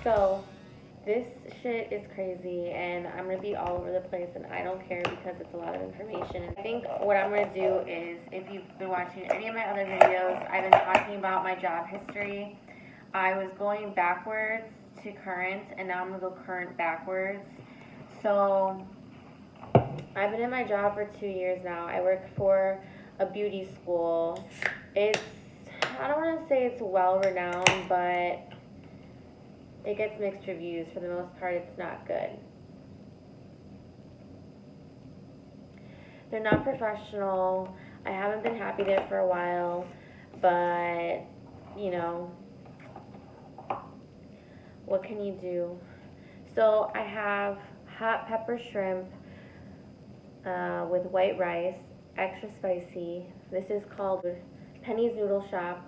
So, this shit is crazy, and I'm gonna be all over the place, and I don't care because it's a lot of information. I think what I'm gonna do is, if you've been watching any of my other videos, I've been talking about my job history. I was going backwards to current, and now I'm gonna go current backwards. So, I've been in my job for 2 years now. I work for a beauty school. I don't want to say it's well renowned, but it gets mixed reviews. For the most part, it's not good. They're not professional. I haven't been happy there for a while, but, you know, what can you do? So I have hot pepper shrimp with white rice, extra spicy. This is called Penny's Noodle Shop.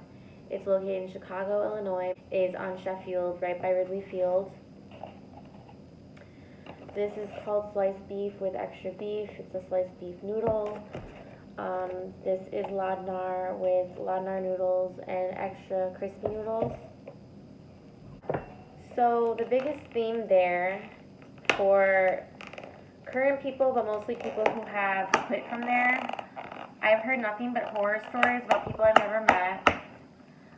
It's located in Chicago, Illinois. It is on Sheffield, right by Wrigley Field. This is called sliced beef with extra beef. It's a sliced beef noodle. This is ladnar with ladnar noodles and extra crispy noodles. So the biggest theme there for current people, but mostly people who have quit from there, I've heard nothing but horror stories about people I've never met,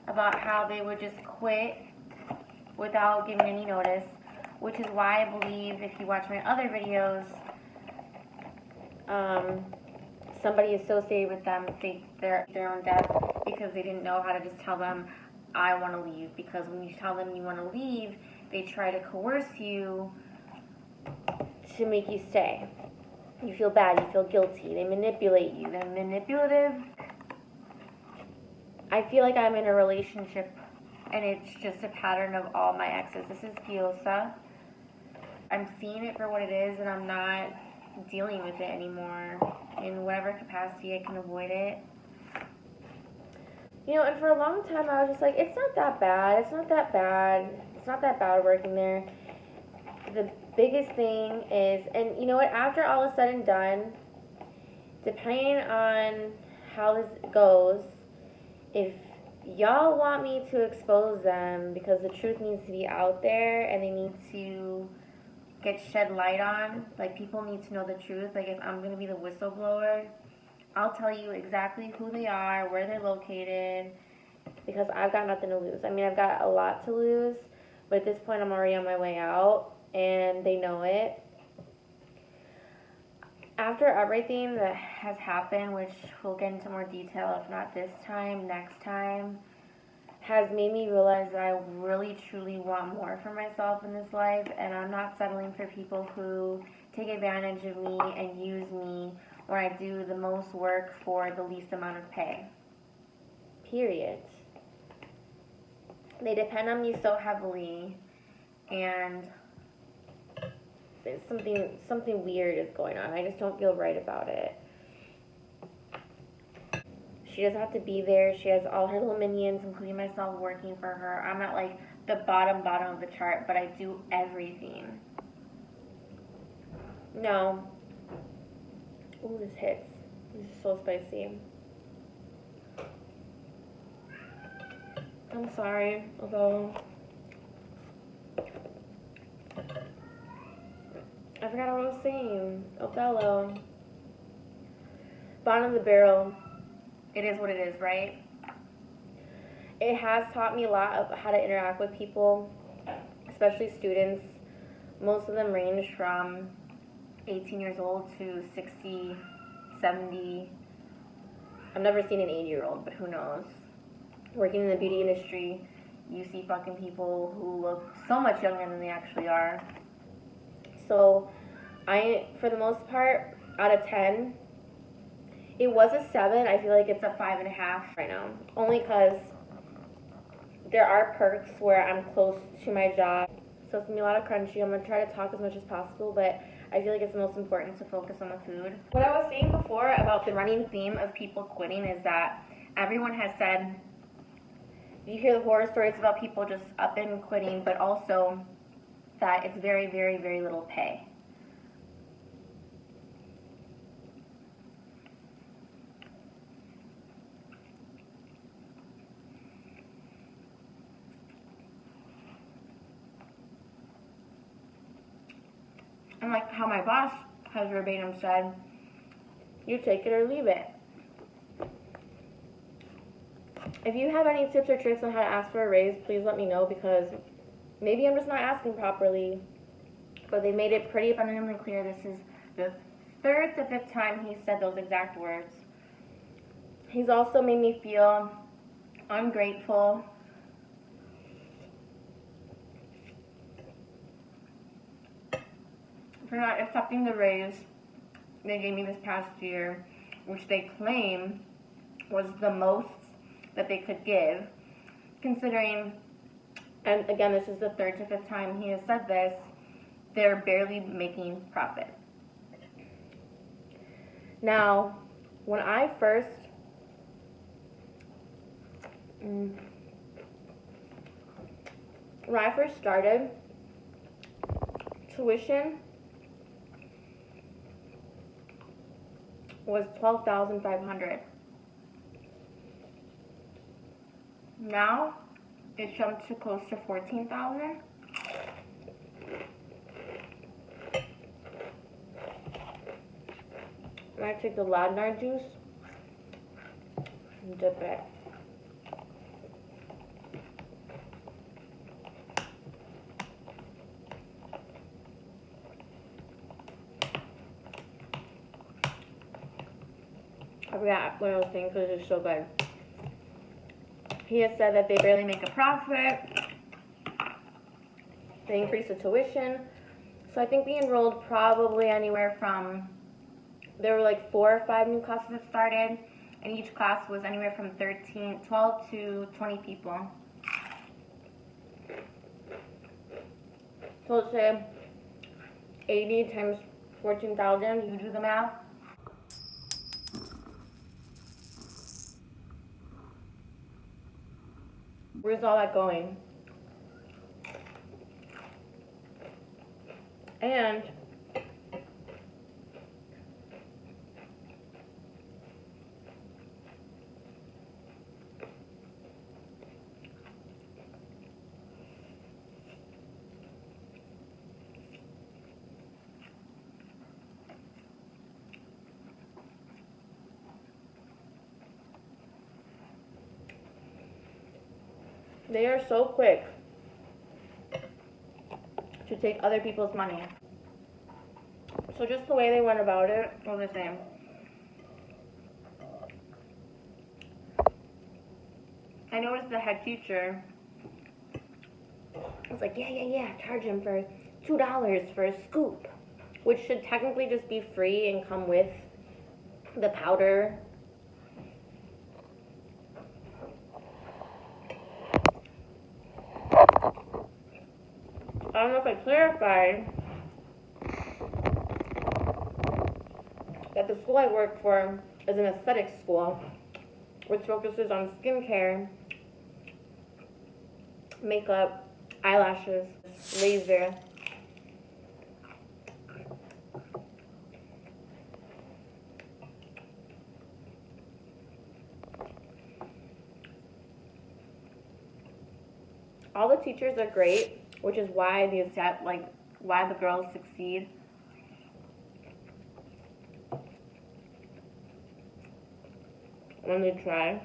about how they would just quit without giving any notice, which is why I believe, if you watch my other videos, somebody associated with them faked their own death because they didn't know how to just tell them, I want to leave. Because when you tell them you want to leave, they try to coerce you to make you stay. You feel bad, you feel guilty, they manipulate you, they're manipulative. I feel like I'm in a relationship and it's just a pattern of all my exes. This is gyoza. I'm seeing it for what it is and I'm not dealing with it anymore. In whatever capacity I can avoid it. You know, and for a long time I was just like, it's not that bad, it's not that bad, it's not that bad working there. The biggest thing is, and you know what, after all is said and done, depending on how this goes, if y'all want me to expose them because the truth needs to be out there and they need to get shed light on, like people need to know the truth, like if I'm going to be the whistleblower, I'll tell you exactly who they are, where they're located, because I've got nothing to lose. I mean, I've got a lot to lose, but at this point I'm already on my way out and they know it. After everything that has happened, which we'll get into more detail, if not this time, next time, has made me realize that I really truly want more for myself in this life, and I'm not settling for people who take advantage of me and use me when I do the most work for the least amount of pay. Period. They depend on me so heavily, and something weird is going on. I just don't feel right about it. She doesn't have to be there. She has all her little minions, including myself, working for her. I'm at like the bottom of the chart, but I do everything. No. Ooh, this hits. This is so spicy. I'm sorry, although I forgot what I was saying. Othello. Bottom of the barrel. It is what it is, right? It has taught me a lot of how to interact with people, especially students. Most of them range from 18 years old to 60, 70. I've never seen an 80-year-old, but who knows? Working in the beauty industry, you see fucking people who look so much younger than they actually are. So, for the most part, out of 10, it was a 7. I feel like it's a 5.5 right now. Only because there are perks where I'm close to my job. So it's going to be a lot of crunchy. I'm going to try to talk as much as possible, but I feel like it's most important to focus on the food. What I was saying before about the running theme of people quitting is that everyone has said, you hear the horror stories about people just up and quitting, but also that it's very, very, very little pay. And like how my boss has verbatim said, you take it or leave it. If you have any tips or tricks on how to ask for a raise, please let me know, because maybe I'm just not asking properly. But they made it pretty abundantly clear this is the 3rd to 5th time he said those exact words. He's also made me feel ungrateful. For not accepting the raise they gave me this past year, which they claim was the most that they could give, considering, and again, this is the 3rd to 5th time he has said this, they're barely making profit. Now, when I first started, tuition was $12,500. Now it jumped to close to $14,000. And I take the ladner juice and dip it. I forgot one of those things because it's so good. He has said that they barely make a profit. They increased the tuition. So I think we enrolled probably anywhere from, there were like 4 or 5 new classes that started, and each class was anywhere from 12 to 20 people. So let's say 80 times 14,000, you do the math. Where's all that going? And they are so quick to take other people's money. So just the way they went about it was the same. I noticed the head teacher was like, yeah, charge him for $2 for a scoop, which should technically just be free and come with the powder. I don't know if I clarified that the school I work for is an aesthetics school, which focuses on skincare, makeup, eyelashes, laser. All the teachers are great, which is why why the girls succeed. When they try.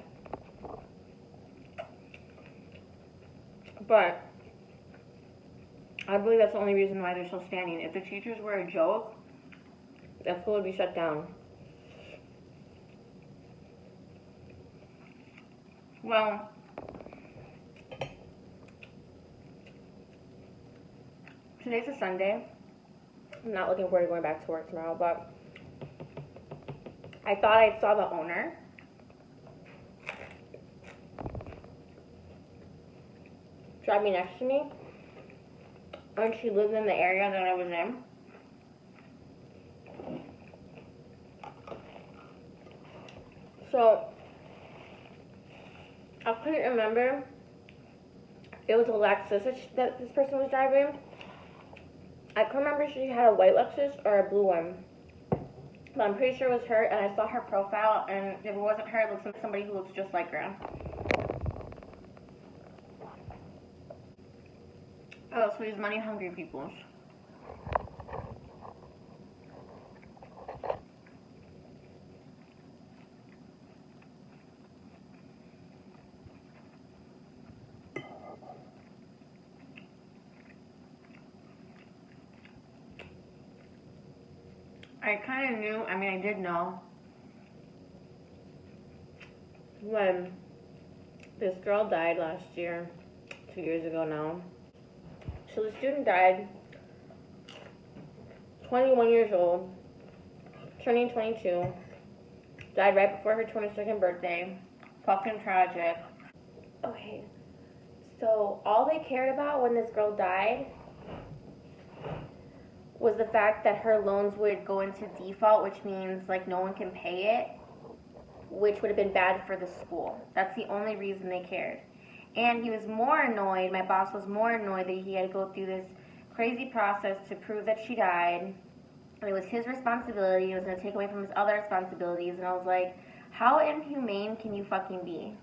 But I believe that's the only reason why they're still standing. If the teachers were a joke, that school would be shut down. Well, today's a Sunday. I'm not looking forward to going back to work tomorrow, but I thought I saw the owner. Driving next to me, and she lived in the area that I was in. So I couldn't remember. It was a Lexus that this person was driving. I couldn't remember if she had a white Lexus or a blue one, but I'm pretty sure it was her. And I saw her profile, and if it wasn't her, it looks like somebody who looks just like her. Oh, so these money-hungry people. I kind of knew, I mean, I did know when this girl died last year, 2 years ago now. So the student died, 21 years old, turning 22, died right before her 22nd birthday. Fucking tragic. Okay, so all they cared about when this girl died was the fact that her loans would go into default, which means like no one can pay it, which would have been bad for the school. That's the only reason they cared. And he was more annoyed, my boss was more annoyed that he had to go through this crazy process to prove that she died. It was his responsibility, it was going to take away from his other responsibilities, and I was like, how inhumane can you fucking be?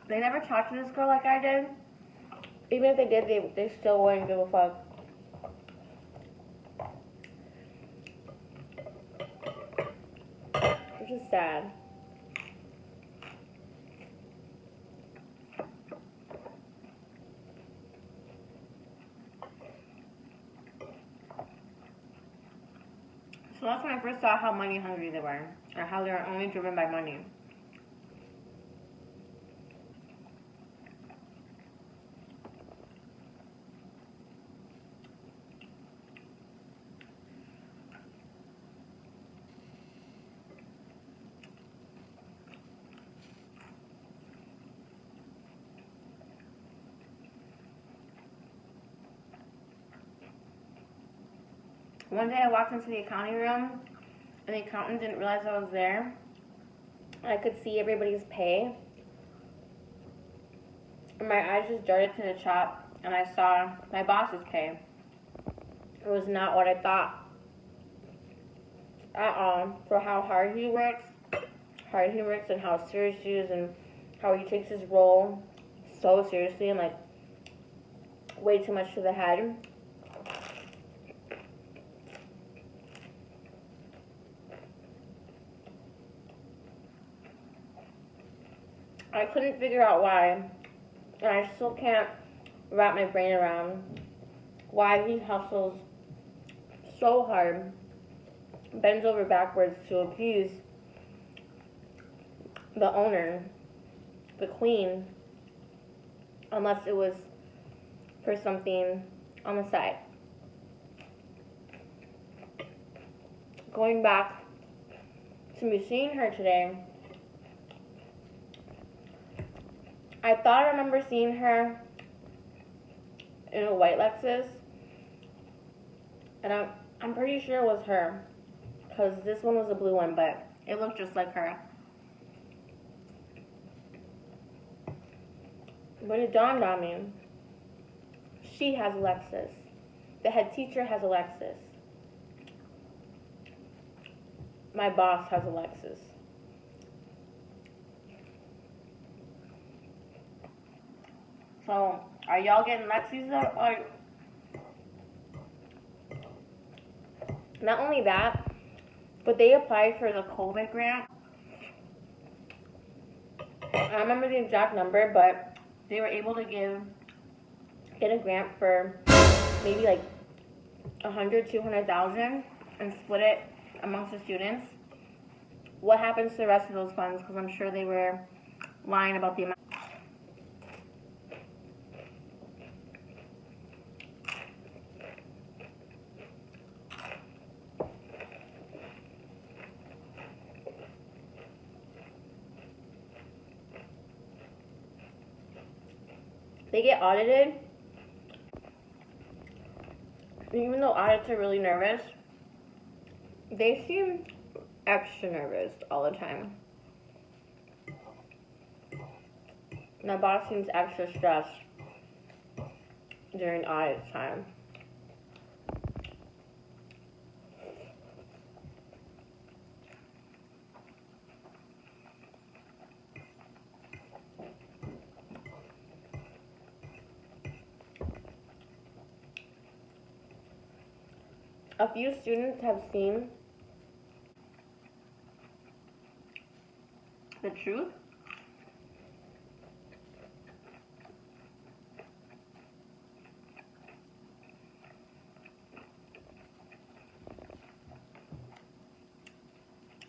They never talked to this girl like I did. Even if they did, they still wouldn't give a fuck. Which is sad. So that's when I first saw how money hungry they were, or how they were only driven by money. One day I walked into the accounting room, and the accountant didn't realize I was there. I could see everybody's pay. And my eyes just darted to the top, and I saw my boss's pay. It was not what I thought at all for how hard he works and how serious he is and how he takes his role so seriously and like way too much to the head. I couldn't figure out why, and I still can't wrap my brain around why he hustles so hard, bends over backwards to appease the owner, the queen, unless it was for something on the side. Going back to me seeing her today, I thought I remember seeing her in a white Lexus, and I'm pretty sure it was her, because this one was a blue one, but it looked just like her. But it dawned on me, she has a Lexus. The head teacher has a Lexus. My boss has a Lexus. So, are y'all getting Lexus or not only that, but they applied for the COVID grant. I don't remember the exact number, but they were able to get a grant for maybe like 200,000 and split it amongst the students. What happens to the rest of those funds? Because I'm sure they were lying about the amount. They get audited. Even though audits are really nervous, they seem extra nervous all the time. My boss seems extra stressed during audit time. A few students have seen truth.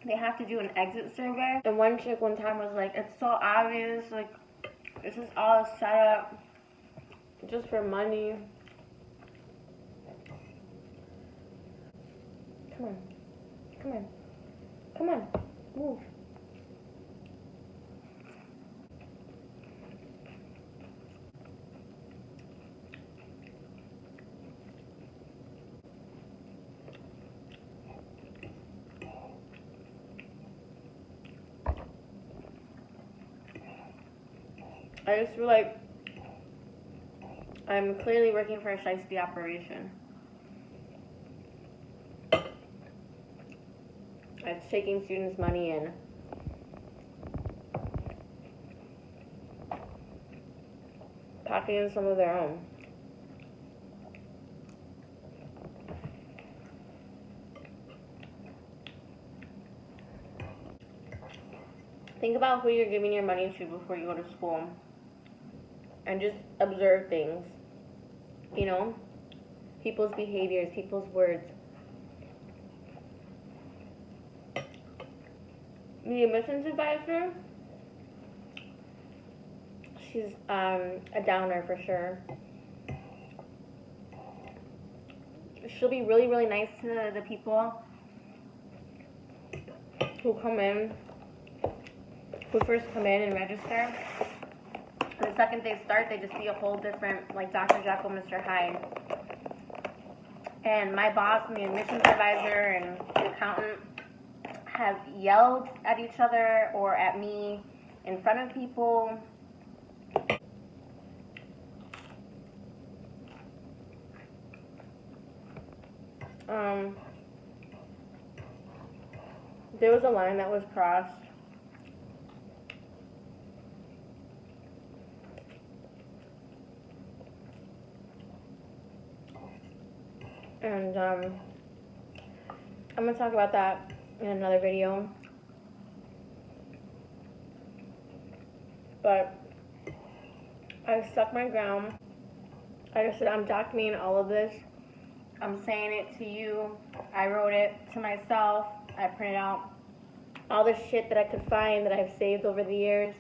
They have to do an exit survey. And one chick one time was like, it's so obvious, like, this is all set up just for money. Come on. Come on. Come on. Move. I just feel like I'm clearly working for a shiesty operation. It's taking students' money and pocketing some of their own. Think about who you're giving your money to before you go to school. And just observe things, you know, people's behaviors, people's words. The admissions advisor, she's a downer for sure. She'll be really, really nice to the people who come in, who first come in and register. The second they start, they just see a whole different, like, Dr. Jekyll, Mr. Hyde. And my boss and the admissions advisor and the accountant have yelled at each other or at me in front of people. There was a line that was crossed. And I'm going to talk about that in another video. But I stuck my ground. Like I said, I'm documenting all of this. I'm saying it to you. I wrote it to myself. I printed out all the shit that I could find that I've saved over the years.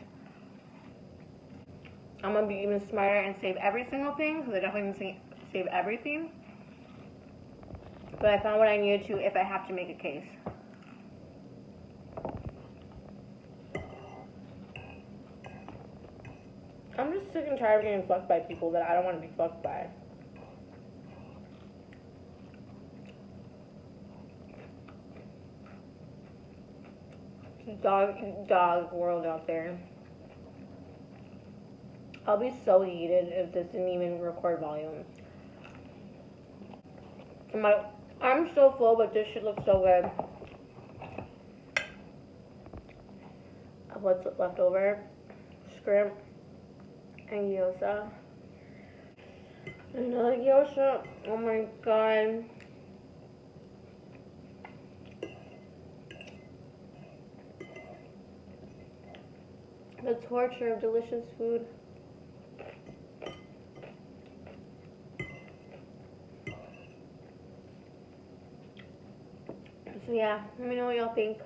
I'm going to be even smarter and save every single thing, because I definitely didn't save everything. But I found what I needed to if I have to make a case. I'm just sick and tired of getting fucked by people that I don't want to be fucked by. It's a dog world out there. I'll be so heated if this didn't even record volume. I'm so full, but this shit looks so good. What's left over? Shrimp and gyoza. Another gyoza. Oh my god. The torture of delicious food. So yeah, let me know what y'all think.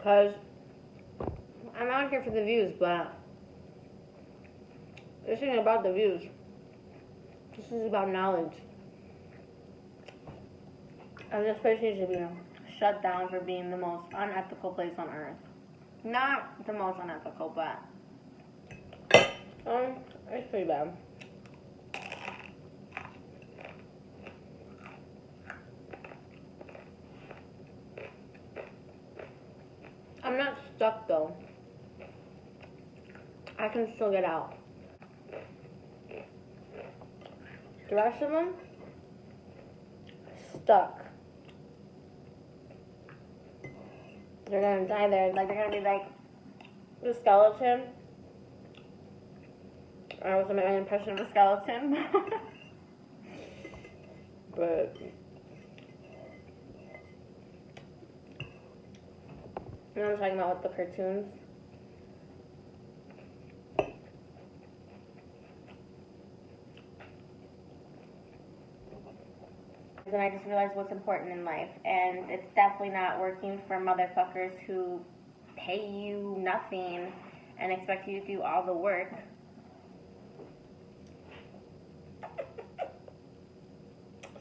Cause I'm out here for the views, but this isn't about the views. This is about knowledge. And this place needs to be shut down for being the most unethical place on earth. Not the most unethical, but it's pretty bad. I'm not stuck though. I can still get out. The rest of them, stuck. They're gonna die there. Like, they're gonna be like the skeleton. I was my impression of a skeleton. But You know what I'm talking about with the cartoons? And I just realized what's important in life, and it's definitely not working for motherfuckers who pay you nothing and expect you to do all the work.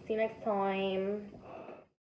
See you next time.